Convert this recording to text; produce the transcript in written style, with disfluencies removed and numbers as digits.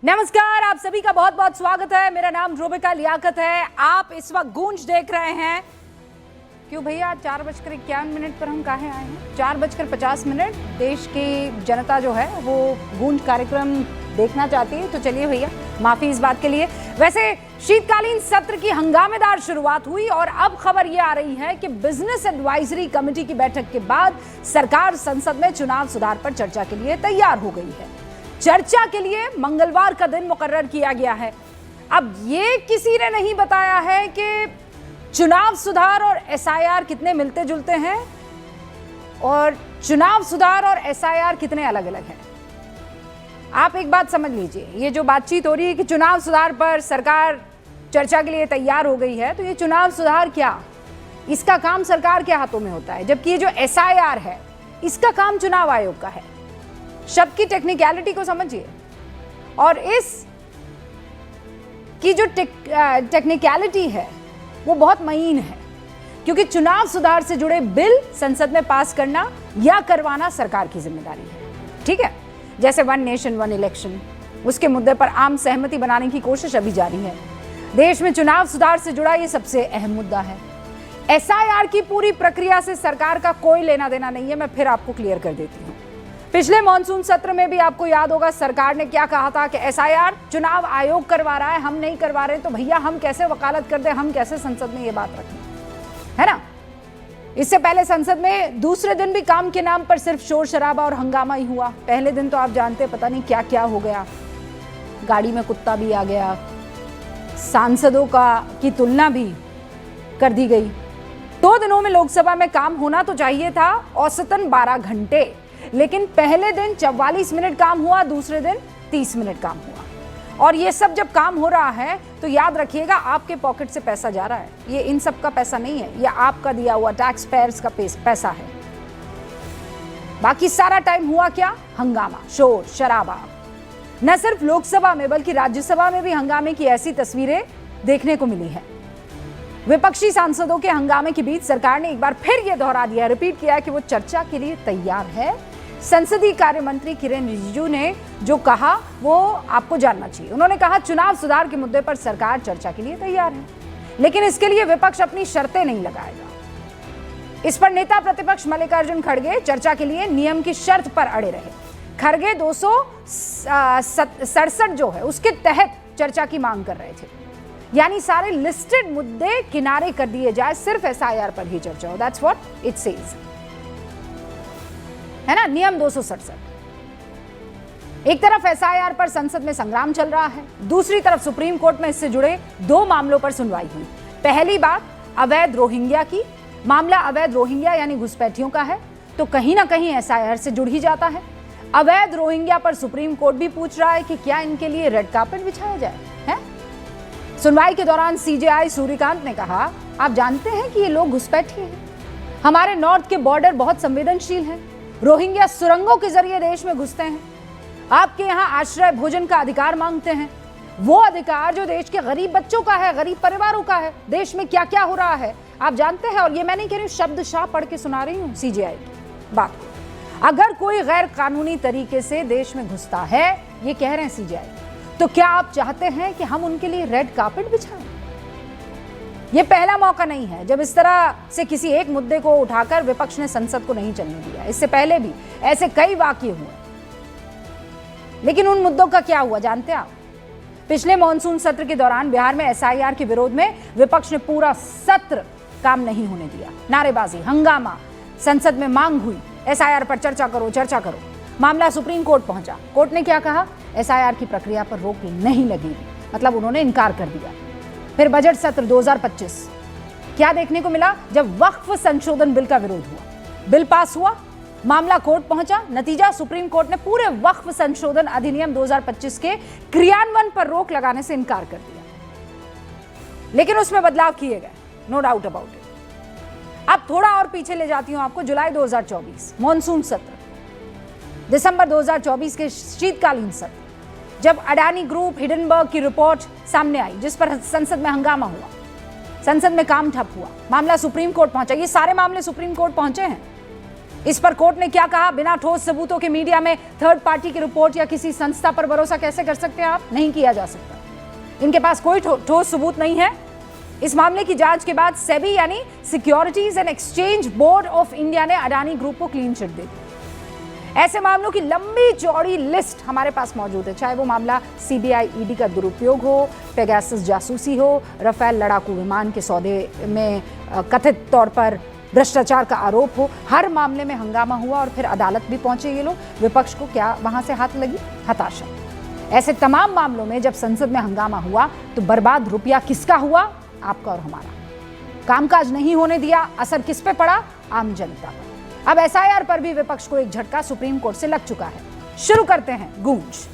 नमस्कार, आप सभी का बहुत बहुत स्वागत है। मेरा नाम रूबिका लियाकत है। आप इस वक्त गूंज देख रहे हैं। क्यों भैया 4:51 पर हम कहाँ आए हैं? 4:50 देश की जनता जो है वो गूंज कार्यक्रम देखना चाहती है। तो चलिए भैया, माफी इस बात के लिए। वैसे शीतकालीन सत्र की हंगामेदार शुरुआत हुई और अब खबर ये आ रही है कि बिजनेस एडवाइजरी कमेटी की बैठक के बाद सरकार संसद में चुनाव सुधार पर चर्चा के लिए तैयार हो गई है। चर्चा के लिए मंगलवार का दिन मुकर्रर किया गया है। अब ये किसी ने नहीं बताया है कि चुनाव सुधार और एसआईआर कितने मिलते जुलते हैं और चुनाव सुधार और एसआईआर कितने अलग अलग हैं। आप एक बात समझ लीजिए, ये जो बातचीत हो रही है कि चुनाव सुधार पर सरकार चर्चा के लिए तैयार हो गई है, तो ये चुनाव सुधार क्या, इसका काम सरकार के हाथों में होता है, जबकि ये जो एसआईआर है इसका काम चुनाव आयोग का है। शब्द की टेक्निकलिटी को समझिए। और इस की जो टेक्निकलिटी है वो बहुत महीन है, क्योंकि चुनाव सुधार से जुड़े बिल संसद में पास करना या करवाना सरकार की जिम्मेदारी है। ठीक है, जैसे वन नेशन वन इलेक्शन, उसके मुद्दे पर आम सहमति बनाने की कोशिश अभी जारी है। देश में चुनाव सुधार से जुड़ा ये सबसे अहम मुद्दा है। एसआईआर की पूरी प्रक्रिया से सरकार का कोई लेना देना नहीं है। मैं फिर आपको क्लियर कर देती हूँ। पिछले मॉनसून सत्र में भी आपको याद होगा सरकार ने क्या कहा था कि एसआईआर चुनाव आयोग करवा रहा है, हम नहीं करवा रहे, तो भैया हम कैसे वकालत कर दें, हम कैसे संसद में ये बात रखें, है ना। इससे पहले संसद में दूसरे दिन भी काम के नाम पर सिर्फ शोर शराबा और हंगामा ही हुआ। पहले दिन तो आप जानते हैं, पता नहीं क्या क्या हो गया, गाड़ी में कुत्ता भी आ गया, सांसदों की तुलना भी कर दी गई। 2 दिनों में लोकसभा में काम होना तो चाहिए था औसतन 12 घंटे, लेकिन पहले दिन 44 मिनट काम हुआ, दूसरे दिन 30 मिनट काम हुआ। और ये सब जब काम हो रहा है तो याद रखिएगा, आपके पॉकेट से पैसा जा रहा है। ये इन सब का पैसा नहीं है, ये आपका दिया हुआ टैक्स पेयर्स का पैसा है। बाकी सारा टाइम हुआ क्या? हंगामा, शोर शराबा। न सिर्फ लोकसभा में बल्कि राज्यसभा में भी हंगामे की ऐसी तस्वीरें देखने को मिली है। विपक्षी सांसदों के हंगामे के बीच सरकार ने एक बार फिर यह दोहरा दिया, रिपीट किया कि वो चर्चा के लिए तैयार है। संसदीय कार्य मंत्री किरेन रिजिजू ने जो कहा वो आपको जानना चाहिए। उन्होंने कहा चुनाव सुधार के मुद्दे पर सरकार चर्चा के लिए तैयार है, लेकिन इसके लिए विपक्ष अपनी शर्तें नहीं लगाएगा। इस पर नेता प्रतिपक्ष मल्लिकार्जुन खड़गे चर्चा के लिए नियम की शर्त पर अड़े रहे। खड़गे 267 जो है उसके तहत चर्चा की मांग कर रहे थे, यानी सारे लिस्टेड मुद्दे किनारे कर दिए जाए, सिर्फ एसआईआर पर ही चर्चा हो। दैट्स व्हाट इट सेज, है ना, नियम 267। एक तरफ एसआईआर पर संसद में संग्राम चल रहा है, दूसरी तरफ सुप्रीम कोर्ट में इससे जुड़े 2 मामलों पर सुनवाई हुई। पहली बात अवैध रोहिंग्या की। मामला अवैध रोहिंग्या यानी घुसपैठियों का है, तो कहीं ना कहीं एसआईआर से जुड़ ही जाता है। अवैध रोहिंग्या पर सुप्रीम कोर्ट भी पूछ रहा है कि क्या इनके लिए रेड कार्पेट बिछाया जाए, है? सुनवाई के दौरान सीजेआई सूर्यकांत ने कहा, आप जानते हैं कि ये लोग घुसपैठी हैं, हमारे नॉर्थ के बॉर्डर बहुत संवेदनशील हैं, रोहिंग्या सुरंगों के जरिए देश में घुसते हैं, आपके यहाँ आश्रय भोजन का अधिकार मांगते हैं, वो अधिकार जो देश के गरीब बच्चों का है, गरीब परिवारों का है। देश में क्या क्या हो रहा है आप जानते हैं। और ये मैं नहीं कह रही हूँ, शब्दशाह पढ़ के सुना रही हूँ सीजेआई की बात। अगर कोई गैर कानूनी तरीके से देश में घुसता है, ये कह रहे हैं सीजेआई, तो क्या आप चाहते हैं कि हम उनके लिए रेड कार्पेट बिछाएं? ये पहला मौका नहीं है जब इस तरह से किसी एक मुद्दे को उठाकर विपक्ष ने संसद को नहीं चलने दिया। इससे पहले भी ऐसे कई वाकये हुए, लेकिन उन मुद्दों का क्या हुआ जानते हैं आप? पिछले मॉनसून सत्र के दौरान बिहार में एसआईआर के विरोध में विपक्ष ने पूरा सत्र काम नहीं होने दिया। नारेबाजी, हंगामा, संसद में मांग हुई एसआईआर पर चर्चा करो, चर्चा करो। मामला सुप्रीम कोर्ट पहुंचा। कोर्ट ने क्या कहा? एसआईआर की प्रक्रिया पर रोक नहीं लगेगी, मतलब उन्होंने इनकार कर दिया। फिर बजट सत्र 2025 क्या देखने को मिला? जब वक्फ संशोधन बिल का विरोध हुआ, बिल पास हुआ, मामला कोर्ट पहुंचा, नतीजा सुप्रीम कोर्ट ने पूरे वक्फ संशोधन अधिनियम 2025 के क्रियान्वयन पर रोक लगाने से इनकार कर दिया। लेकिन उसमें बदलाव किए गए, नो डाउट अबाउट इट। अब थोड़ा और पीछे ले जाती हूं आपको, जुलाई 2024 मॉनसून सत्र, दिसंबर 2024 के शीतकालीन सत्र, जब अडानी ग्रुप हिडनबर्ग की रिपोर्ट सामने आई, जिस पर संसद में हंगामा हुआ, संसद में काम ठप हुआ, मामला सुप्रीम कोर्ट पहुंचा। ये सारे मामले सुप्रीम कोर्ट पहुंचे हैं। इस पर कोर्ट ने क्या कहा? बिना ठोस सबूतों के मीडिया में थर्ड पार्टी की रिपोर्ट या किसी संस्था पर भरोसा कैसे कर सकते हैं आप? नहीं किया जा सकता। इनके पास कोई ठोस सबूत नहीं है। इस मामले की जांच के बाद सेबी यानी securities and exchange board of India ने अडानी ग्रुप को क्लीन चिट दे दी। ऐसे मामलों की लंबी चौड़ी लिस्ट हमारे पास मौजूद है, चाहे वो मामला सीबीआई ईडी का दुरुपयोग हो, पेगासस जासूसी हो, राफेल लड़ाकू विमान के सौदे में कथित तौर पर भ्रष्टाचार का आरोप हो। हर मामले में हंगामा हुआ और फिर अदालत भी पहुंचे ये लोग। विपक्ष को क्या वहां से हाथ लगी? हताशा। ऐसे तमाम मामलों में जब संसद में हंगामा हुआ तो बर्बाद रुपया किसका हुआ? आपका और हमारा। कामकाज नहीं होने दिया, असर किस पे पड़ा? आम जनता पर। अब एसआईआर पर भी विपक्ष को एक झटका सुप्रीम कोर्ट से लग चुका है। शुरू करते हैं गूंज।